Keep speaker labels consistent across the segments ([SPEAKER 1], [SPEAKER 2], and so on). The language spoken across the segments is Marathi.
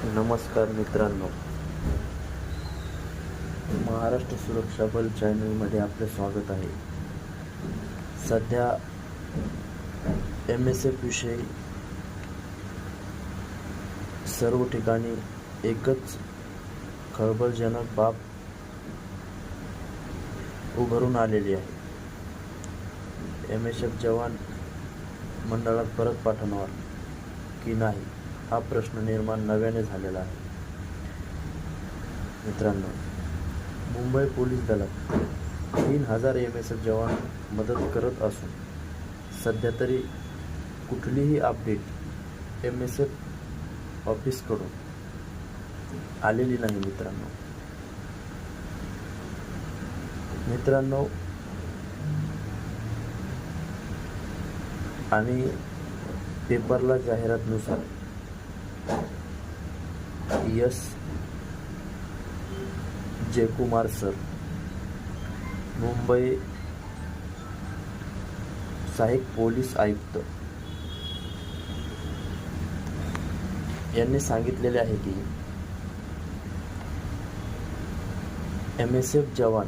[SPEAKER 1] नमस्कार मित्रांनो, महाराष्ट्र सुरक्षा बल चॅनलमध्ये आपले स्वागत आहे. सध्या MSF विषयी सर्व ठिकाणी एकच खळबळजनक बाब उभरून आलेली आहे. MSF जवान मंडळात परत पाठवणार की नाही हा प्रश्न निर्माण नव्याने झालेला आहे. मित्रांनो, मुंबई पोलीस दलात 3000 MSF जवान मदत करत असून सध्या तरी कुठलीही अपडेट MSF ऑफिसकडून आलेली नाही. मित्रांनो आणि पेपरला जाहिरातनुसार एस जयकुमार सर, मुंबई सहाय्यक पोलीस आयुक्त यांनी सांगितलेले आहे की MSF जवान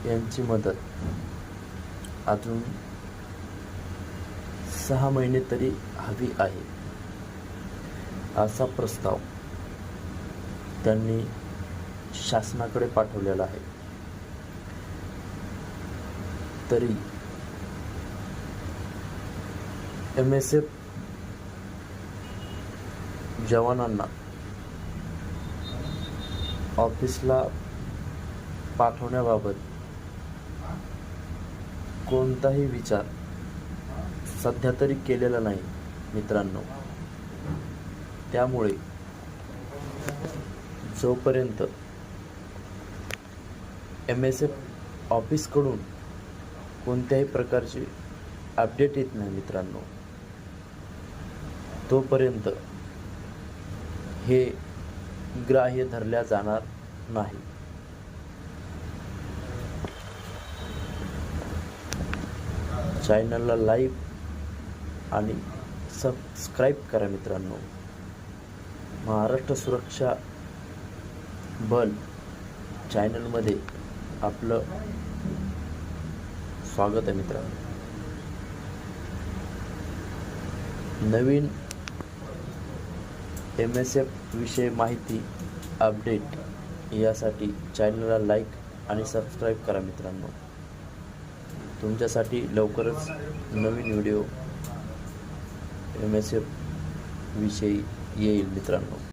[SPEAKER 1] यांची मदत अजून 6 महिने तरी हवी आहे, असा प्रस्ताव त्यांनी शासनाकडे पाठवलेला आहे. तरी MSF जवानांना ऑफिसला पाठवण्याबाबत कोणताही विचार सध्या तरी केलेला नाही मित्रांनो. त्यामुळे जोपर्यंत MSF ऑफिसकडून कोणत्याही प्रकारची अपडेट येत नाही मित्रांनो, तोपर्यंत हे ग्राह्य धरल्या जाणार नाही. चॅनलला लाईक आणि सबस्क्राईब करा मित्रांनो. महाराष्ट्र सुरक्षा बल चॅनलमध्ये आपलं स्वागत आहे मित्रांनो. नवीन MSF विषयी माहिती अपडेट यासाठी चॅनलला लाईक आणि सबस्क्राईब करा मित्रांनो. तुमच्यासाठी लवकरच नवीन व्हिडिओ MSF विषयी येईल मित्रांनो.